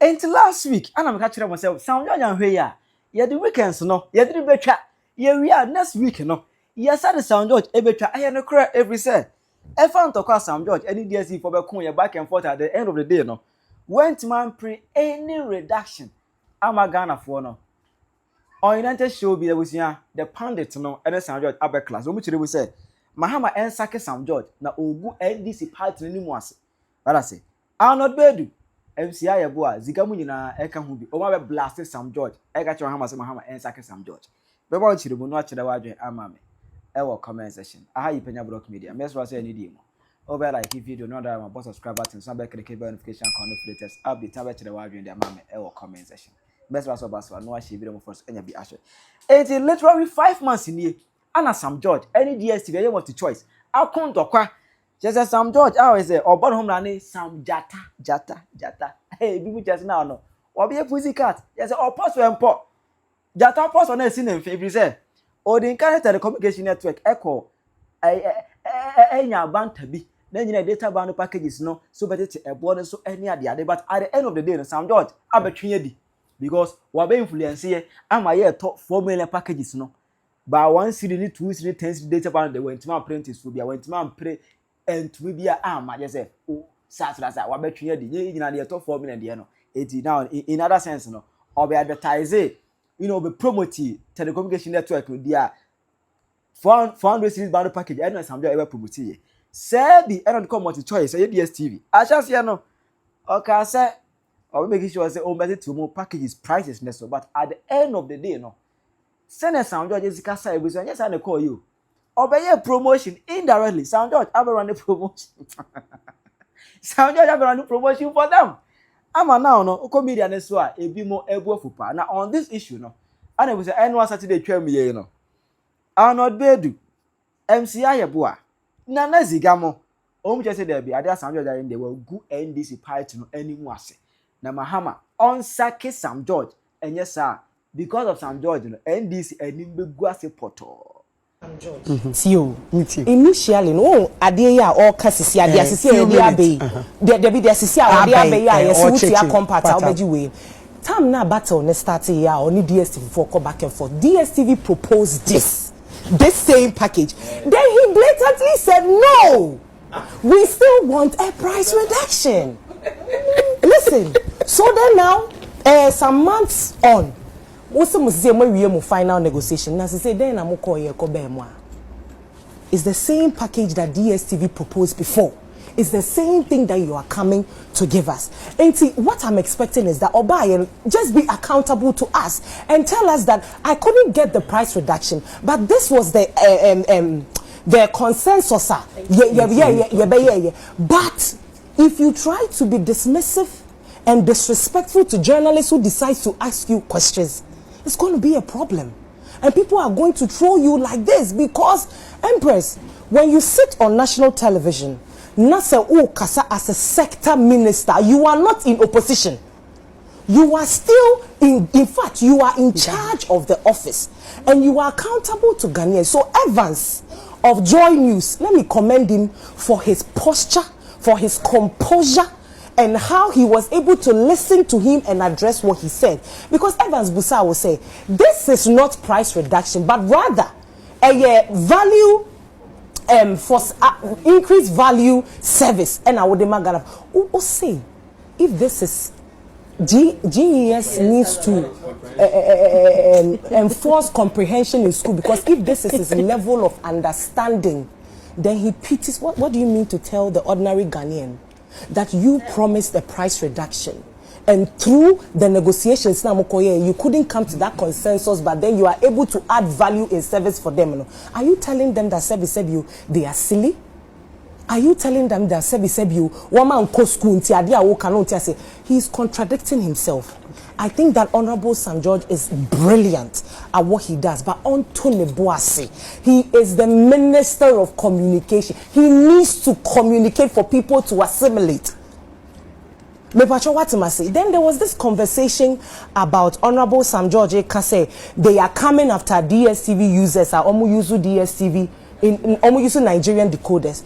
Until last week, and I'm catching myself. Sound young here. Yeah, the weekends no. Yeah, the better. Yeah, we are next week no. Yes, I the Sound George. Better. I no cry every say. I found to call Sound George. Any DSC for be back and forth at the end of the day no. Went man pre any reduction. I'm a Ghana for no. On United show be there was the pundit no and the Sound George upper class. So much they will say. Mahama and sàck Sound George. Na ogu NDC party ni mu ase. What I say? Arnold Baidoo. Yaa Yeboah zika mu nyina eka hu bi o ma be blast Sound George eka che Mahama en sàck Sound George be ba chire mu no achire wa adwen ama me e wo comment section aha yi Penyah block media me so say ni di mu o be like video no that my subscribe button so be click notification icon no latest update ta be chire wa adwen de ama me e wo comment section me so no a share video mo first enya bi ahwe it literally 5 months in here ana Sound George any Dstv you want to choice account okwa just Sound George always say obo hom na ne Sam jata hey bibu just now no obi e pussycat yes o post we mpo jata post on na si na mfe say o the internet telecommunication network echo enya banta bi na nyina data band packages no so better ebo no so any ade but at the end of the day no Sound George abetwe di because we be influence here ama ye top 4 million packages no ba 1 cedi ni 2 cedi 10 cedi data band they went to apprentice so be went to pray and to be a just say oh sasa wa betwe di nyina de top 4 million de no it now in other sense no or be advertise be promote telecommunication network dia 400 series band package and Sound George ever promote here say the end come multi choice say Dstv achas here no okay say or make sure say o better to more packages prices next but at the end of the day no send Sound George Jessica say we say yes I call you obey promotion indirectly Sound George have run the promotion Sound George have run the promotion for them ama now no comedian na so a ebi mo ebu afupa na on this issue no and we say anyone Saturday twam ye no Arnold Baidoo Yaa Yeboah na zigamo o just say there be ade Sound George in the will go NDC party no animu ase na Mahama on sàck Sound George enye sa because of Sound George no NDC anim be gu ase poto Tio, initially, no, idea or Cassisia, the assistant, the abbey, the assistant, the abbey, yes, you are compact, I'll be way. Time now battle, let's start here, only Dstv for come back and forth. Dstv proposed this same package. Then he blatantly said, no, we still want a price reduction. Listen, so then now, some months on, what's the final negotiation? As I say, then I'm it's the same package that Dstv proposed before. It's the same thing that you are coming to give us. And see, what I'm expecting is that Obayan just be accountable to us and tell us that I couldn't get the price reduction, but this was the consensus. Yeah. But if you try to be dismissive and disrespectful to journalists who decide to ask you questions, it's going to be a problem. And people are going to throw you like this because, Empress, when you sit on national television, Nasa Kasa as a sector minister, you are not in opposition. You are still in fact, you are in charge of the office and you are accountable to Ghanaians. So Evans of Joy News, let me commend him for his posture, for his composure, and how he was able to listen to him and address what he said. Because Evans Busa will say, this is not price reduction, but rather a value for increased value service. And I would demand say, if this is GES needs to enforce comprehension in school, because if this is his level of understanding, then he pities. What do you mean to tell the ordinary Ghanaian that you promised a price reduction and through the negotiations you couldn't come to that consensus, but then you are able to add value in service for them? Are you telling them that they are silly? Are you telling them that he's contradicting himself? I think that Honorable Sound George is brilliant at what he does, but Anthony Boase, he is the Minister of Communication. He needs to communicate for people to assimilate. Then there was this conversation about Honorable Sound George Kase. They are coming after Dstv users, are almost using Dstv in almost using Nigerian decoders.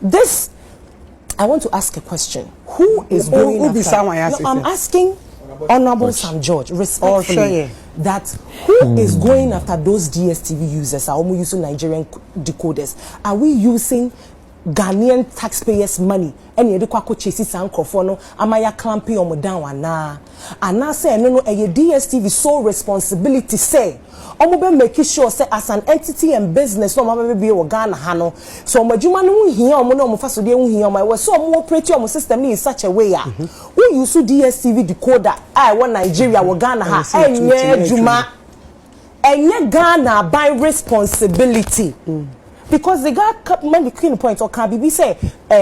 This I want to ask a question. Who is going after? No, I'm asking Honorable Sam George respectfully that who is going after those DSTV users? Are we using Nigerian decoders? Are we using Ghanaian taxpayers' money? Any educako chase sankofono amaya clamping on down and I say no a DSTV sole responsibility say omobe make sure say as an entity and business no mabe be Ghana hano so omajuma no hia omo no omofa so de hia omo so omo operate omo system in such a way we use DSTV decoder I want Nigeria Ghana ha enye juma enye Ghana by responsibility. Because the guy made the key point, or can be say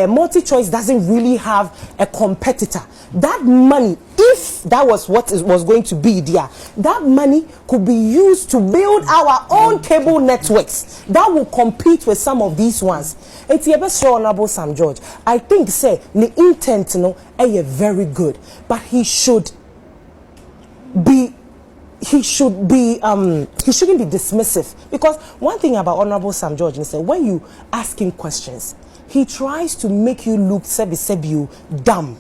multi-choice doesn't really have a competitor. That money, if that was what it was going to be there, that money could be used to build our own cable networks that will compete with some of these ones. It's your best Honorable Sam George. I think say the intent, very good, but he shouldn't be dismissive, because one thing about Honorable Sam George is that when you ask him questions, he tries to make you look sebi dumb.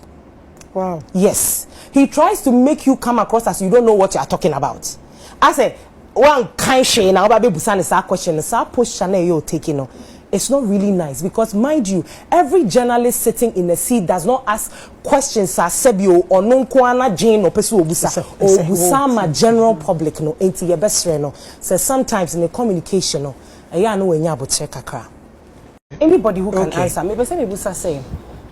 Wow. Yes, he tries to make you come across as you don't know what you are talking about. I said one kind shey na oba be busan is question is position you taking. It's not really nice, because mind you, every journalist sitting in a seat does not ask questions as sebio or non kwana jane or pesu obusa or busama general public no enti ye best no. So sometimes in the communication no aya no wenya abotre kakra. Anybody who can answer maybe say busa say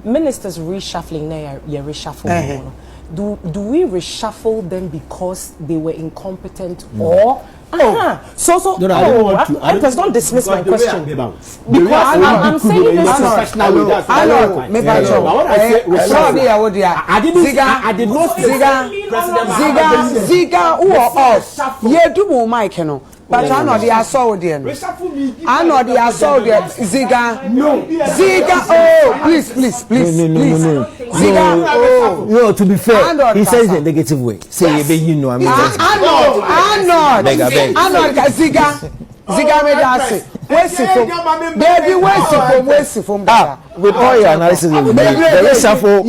ministers reshuffling na ye reshuffle. Do we reshuffle them because they were incompetent or so no, I don't want to. I don't dismiss my question. Because I'm saying this. I did not Ziga who are off. Ye do more Mike no. But I know the assault there. I know the assault there. Ziga. No. Ziga. Oh, please. No. Ziga. Oh. No, to be fair, he says the negative way. Say you know, I mean. I know. Ziga made us. Where's it from? Baby, where's it from? With all your analysis, the reshuffle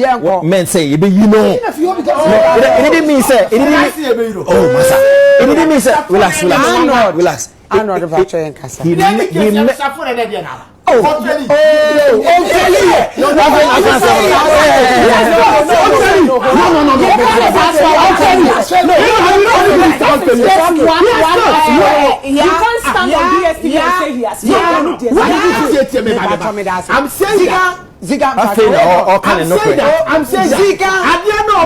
men say you know. It didn't mean say. It didn't mean. Oh, massa. It didn't mean say. Relax. I know the virtual and Casa. I'm saying Ziga, I'm saying Ziga. I didn't know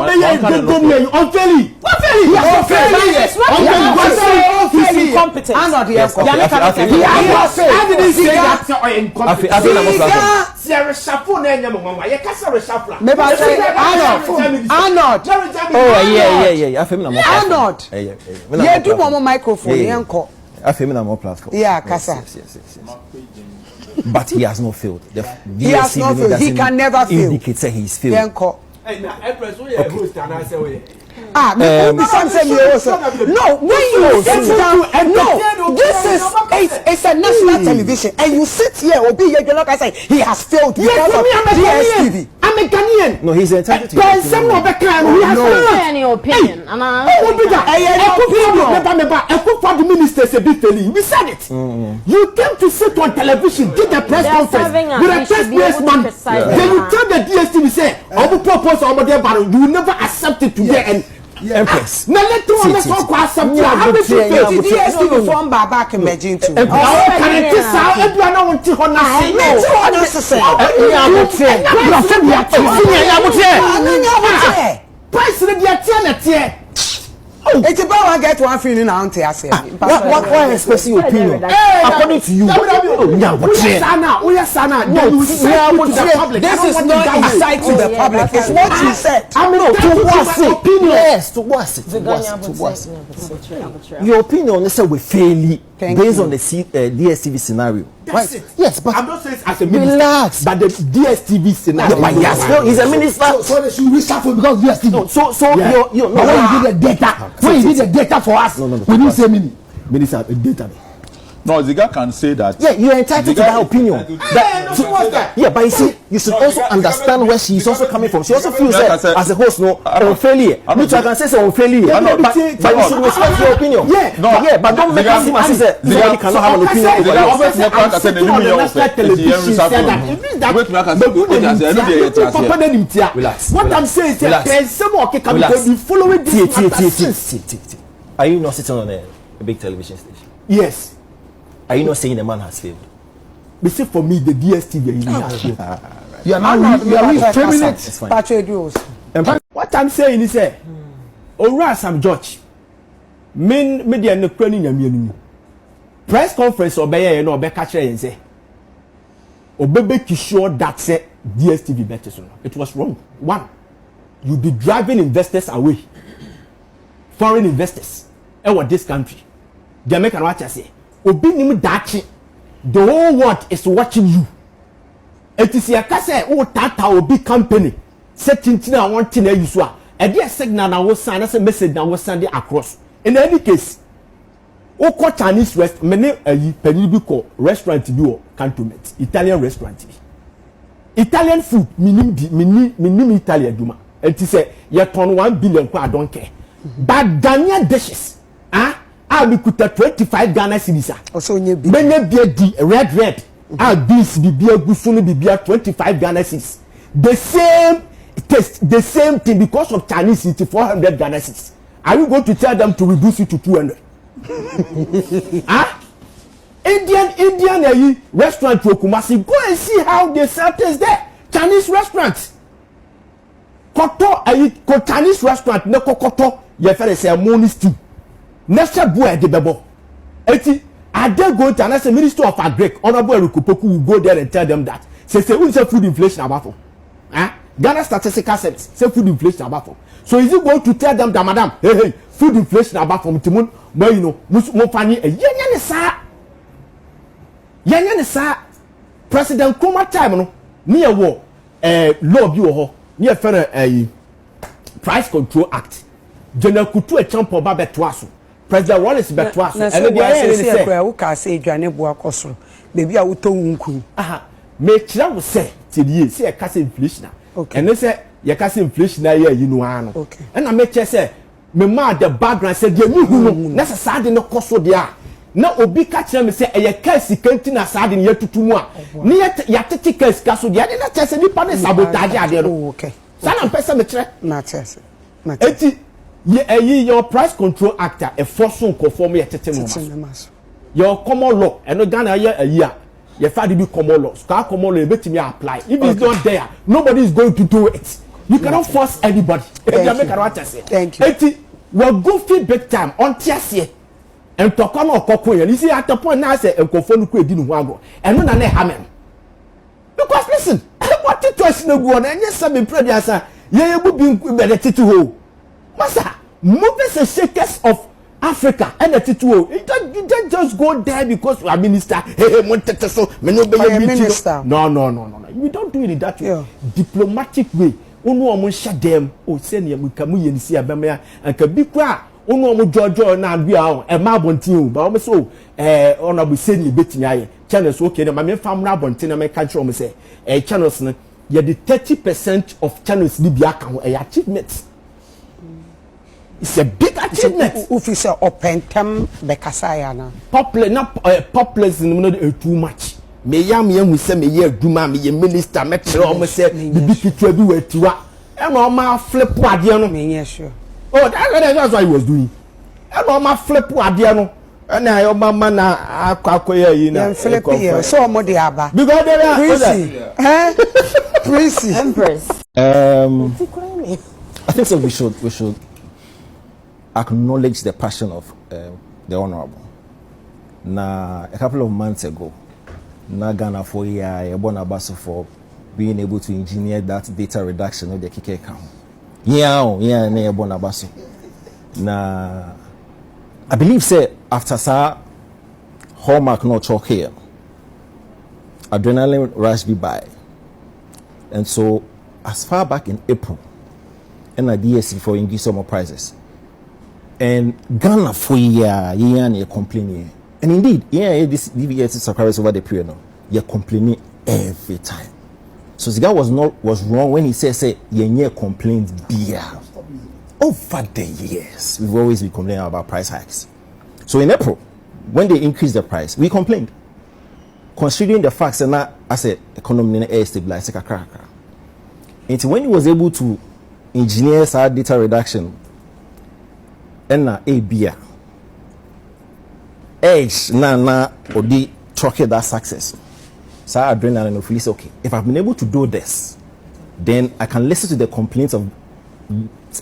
he's incompetent. I'm not here. I didn't say that. Arnold. Oh yeah. I feel Arnold. Yeah, do one more microphone. I feel I'm more platform. Yeah, Kasa. Yes. But he has not failed. He has not failed. He can never fail. Indicates that he's failed. No, when you sit down, no, this is it's a national television, and you sit here, Obi, you're not gonna say he has failed because of DSTV. I'm a Ghanaian. No, he's entitled to any opinion. The ministers a bit failing. We said it. You came to sit on television, did the press conference with a press man. Then you tell the DSTV say, "I will propose over there, but you will never accept it today." And Empress. Now let's go. Let's talk about something. How much you pay? DSTV from back imagine too. Can it is how everyone want to honor? Price the it's about get one feeling now. What expressing your opinion? According to you, this is not insight to the public. It's what you said. I mean, to what's it? Your opinion is we fairly based on the DSTV scenario. That's it. Yes, but I'm not saying as a minister, relax. but the DSTV scenario. But yes, he's a minister. So they should reshuffle because DSTV. No, so you when you did the data, when you did the data for us, no. we didn't say minister data. No, Ziga can say that. Yeah, you're entitled to that opinion. Yeah, but you see, you should also understand where she's also coming from. She also feels that as a host, no, on failure. Which I can say so on failure. But you should respect your opinion. Yeah, but don't make us seem as if somebody cannot have an opinion. What I'm saying is that there's some more can following this. Are you not sitting on a big television station? Yes. Are you not saying the man has failed? But see, for me, the DSTV has failed. You are not feminist. What I'm saying is that, Ora Sam George, men media no crane in press conference or Bayer no catcher and say, Obebe sure that said DSTV better. It was wrong. One, you be driving investors away, foreign investors, over this country. The American watcher say, Obi nim dachi, the whole world is watching you. It is a case o tata obi company setting tina one thing you swa. A dear signal na was send as a message na was send across. In any case, o ko Chinese rest many Penyah restaurant bi cantonment, Italian restaurant. Italian food minim Italian duma. It is a ye turn 1 billion kwa I don't care. But Ghanaian dishes, I could 25 Ghana cedis. Also, you be red. Beans bibia gusunu bibia 25 Ghana cedis. The same taste, the same thing because of Chinese it's 400 Ghana cedis. Are you going to tell them to reduce it to 200? Indian restaurant to Kumasi. Go and see how they sell things there. Chinese restaurants. Koto Chinese restaurant ne kokoto ye fere say money stew. Next boy de bebo. Eti are they going to announce the Minister of Agric, Honorable Rukupoku will go there and tell them that. Say we say food inflation about for. Ghana Statistical Service say food inflation about for. So is he going to tell them that madam, hey, food inflation about from Timon, but you know, mo fani e yenya sa President Kuma time no near war law bi wo ho near fere Price Control Act. General Kutu e champo ba beto aso. President Wallace beto aso. And the say who can say Yaa Yeboah A-Plus. Baby a wuto wunkun. Me kira wo say tie say e ka say inflation. Okay. And they say ye ka say inflation na you know ano. Okay. And I make say me ma the background say dey me hu no na say sad no koso dia. Na obi ka kira me say Ayɛka sikanti na sad ne yatutu mu a. Ne yatete ka sika so dia na tell say nipa ne sabotage ade no. Okay. Sana mpesa me kire. Na tell. Eti your Price Control Act a force conform ye tete no. Your common law and no Ghana a year. Your father be common law. Scar common law betimi apply. If it's not there, nobody is going to do it. You cannot force anybody. Thank you. Eti we go feel big time on tiasie. And to come on kokoye. You see at the point now say enkofo no ku edi no ago. And no na na hamen. Because listen, what it was no go on and yes some previous ye bu be the titu ho. Masa, movers and shakers of Africa and the titu. You don't just go there because you are minister. Hey, so minister. No. We don't do it in that way. Yeah. Diplomatic way. Onu omo sha dem. O se ne mukamu ye nsi abema and ka bi kwa onu omo jojo na bi a e ma bontin o. Ba omo so ona bu se ne betimi aye. Channels okay na me famra bontin na me ka kire omo se channels no ye the 30% of channels ni bi aka ho achievement. It's a big achievement. If you say open term bekasaya na. Populous no too much. Me yam who say me ye aduma me ye minister me tell o me say bibi kitu abi watiwa. E no ma flip ade no. Me sure. Oh, that's what he was doing. E no ma flip ade no. Na your mama na akwakoya yi na. Flip here. So mo dey aba. Because they are Prissy. Empress. I think so we should acknowledge the passion of the Honorable. Now, a couple of months ago, Ghana for Yaa Yeboah A-Plus for being able to engineer that data reduction of the Kike account. Yaa Yeboah A-Plus. Now, I believe say after sa hallmark no talk here, adrenaline rush be by, and so as far back in April, and a DSC for increase some prizes. And Ghana for Yaa complaining. And indeed, yeah, this DVS subscribers over the period now, you're complaining every time. So the guy was wrong when he says you complaints beer. Over the years, we've always been complaining about price hikes. So in April, when they increased the price, we complained. Considering the facts and that as a economy air stabilized like a cracker. And when he was able to engineer our data reduction and a beer edge na or the trucket that success. So I adrenaline and feel okay. If I've been able to do this, then I can listen to the complaints of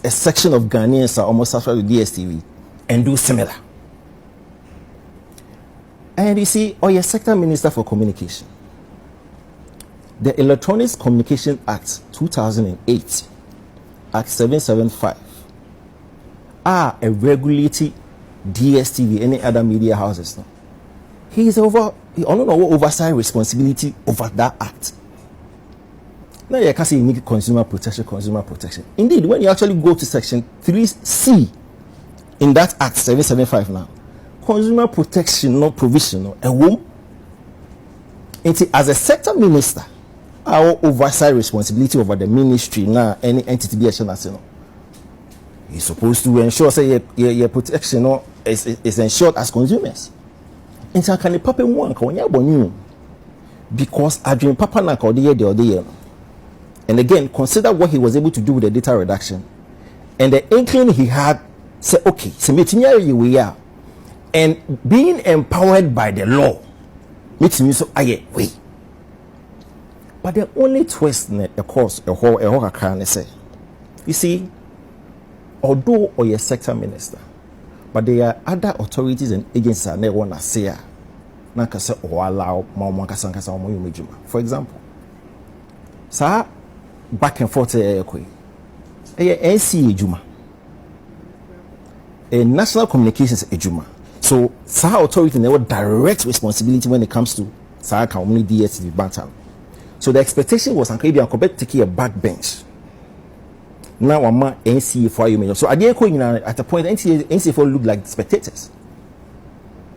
a section of Ghanaians are almost subscribed to Dstv and do similar. And you see, your sector minister for communication, the Electronics Communication Act 2008, Act 775, are a regulating Dstv, any other media houses. No? He only know oversight responsibility over that act. Now you can say you need consumer protection. Indeed, when you actually go to section 3C in that Act 775 now, consumer protection, no provision, no, a womb. As a sector minister, our oversight responsibility over the ministry now, any entity be action as you know. You're supposed to ensure say your protection no, is ensured as consumers. And so can the papa one when you born because I dream papa na the year. And again, consider what he was able to do with the data reduction. And the inkling he had said, okay, so we are. And being empowered by the law makes me so wait. But the only twist, of course, a whole can say, you see, although or your sector minister, but there are other authorities and agencies that never want to say, or allow for example, sir, back and forth, NCA Juma, a national communications Juma. So, Sahara authority never direct responsibility when it comes to Sahara community DSTV Bantam. So the expectation was Uncle Bianco take a backbench. Now I'm NCA for you. So at the point NCA for looked like spectators.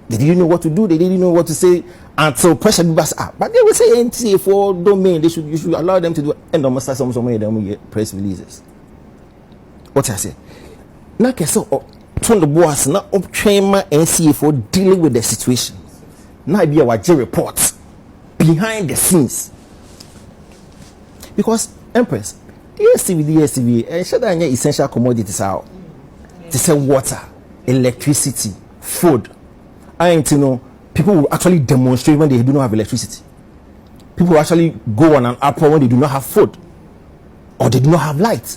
They didn't know what to do, they didn't know what to say until pressure was up. But they will say NCA for domain, you should allow them to do and almost some of them press releases. What I say? Now so turn the boss now up train my NCA for dealing with the situation. Now be our reports behind the scenes. Because Empress, DSTV, and should I essential commodities out. To sell water, electricity, food. And you know, people will actually demonstrate when they do not have electricity. People will actually go on an uproar when they do not have food. Or they do not have light.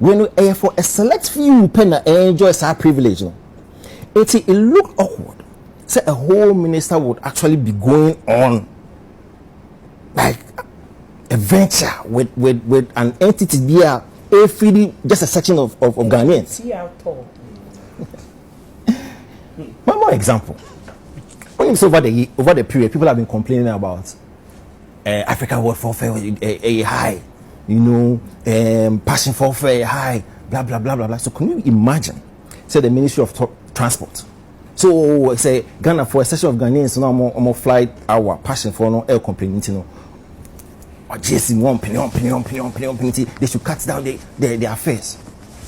When for a select few Penyah enjoy our privilege, no? It looked awkward. Say a whole minister would actually be going on like a venture with an entity there, just a section of Ghanaians. One more example. When it's over the period, people have been complaining about Africa World Warfare a high. You know, passion for fair high, blah blah blah blah blah. So can you imagine? Say the Ministry of Transport. So say Ghana for a session of Ghanaians now more flight hour passion for no air complaining, you know. Or JC 1 penny. They should cut down their affairs.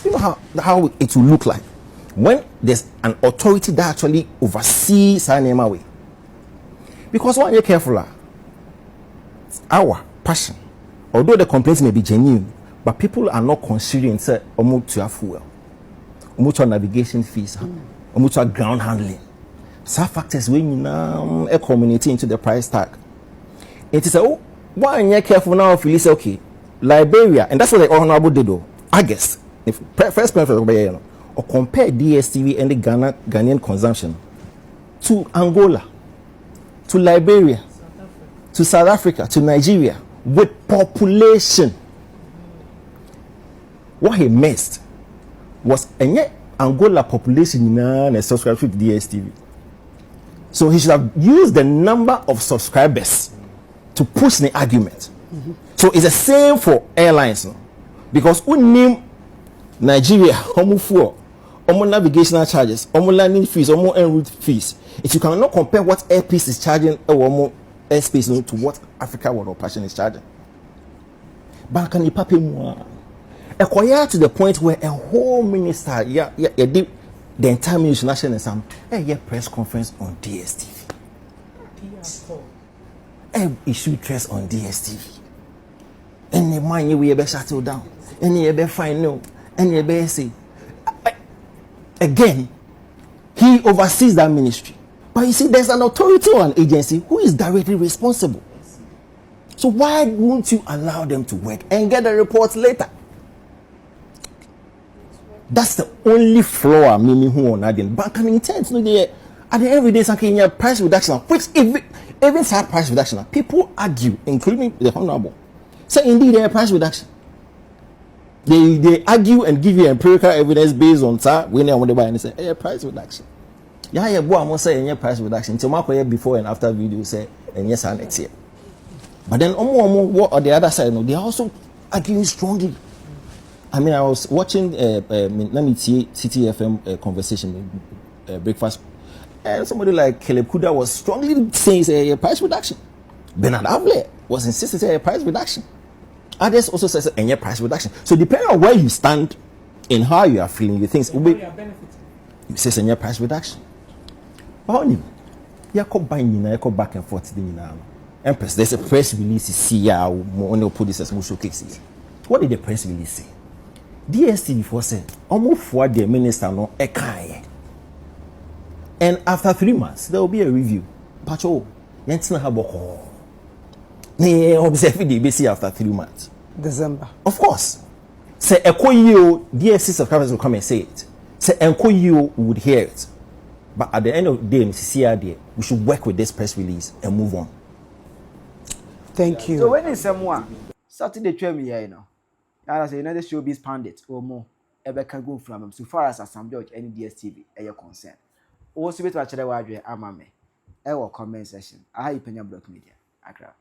You know how it will look like when there's an authority that actually oversees our way. Because when you're careful, our passion. Although the complaints may be genuine, but people are not considering say to have fuel, to navigation fees, to ground handling. Some factors when you now a community into the price tag. It is why you're careful now if you say okay, Liberia, and that's what the Honorable Baidoo, I guess, if first preference or compare DSTV and the Ghanaian consumption to Angola, to Liberia, to South Africa, to Nigeria. With population, what he missed was Angola population in subscribe to DSTV. So he should have used the number of subscribers to push the argument. So it's the same for airlines, no? Because we name Nigeria, almost navigational charges, almost landing fees, almost en route fees. If you cannot compare what Airpeace is charging or almost airspace to what Africa World of Passion is charging, but can you pay more? Acquire to the point where a whole minister, the entire ministry national exam, a press conference on Dstv. Issue press on Dstv. Any money we ever shut down, any ever find no, any ever say. Again, he oversees that ministry. But you see, there's an authority or an agency who is directly responsible. So why won't you allow them to work and get the reports later? That's the only flaw Mimi who on Adin. But can intent no there at the end of the day something price reduction, which even sad price reduction, people argue, including the honorable. Say indeed there price reduction. They argue and give you empirical evidence based on that when they want to buy and say price reduction. Yaa Yeboah A-Plus say price reduction. Until before and after video say yes and next year. But then what on the other side, no, they are also arguing strongly. I mean, I was watching City FM conversation, breakfast, and somebody like Caleb Kuda was strongly saying a price reduction. Bernard Avle was insisting a price reduction. Others also says a price reduction. So depending on where you stand and how you are feeling, you think you say a price reduction. But you go back and forth. Empress, there's a press release. See, put this as more showcases. What did the press release say? Dstv before said, almost for the minister no Ayɛka. And after 3 months, there will be a review. Pacho, yentina haboko. Ne observe the BC after 3 months. December. Of course. Say Ekoyo, DSC subscribers will come and say it. Say Ekoyo would hear it. But at the end of the day, Mrs. CRD, we should work with this press release and move on. Thank you. So when is someone Saturday train me here, you know, I say another showbiz pundit or more ever can go from him so far as Sam George any Dstv are your concern. Also, bit watch the wide amame. Our comment section. I Penyah Block Media. Accra.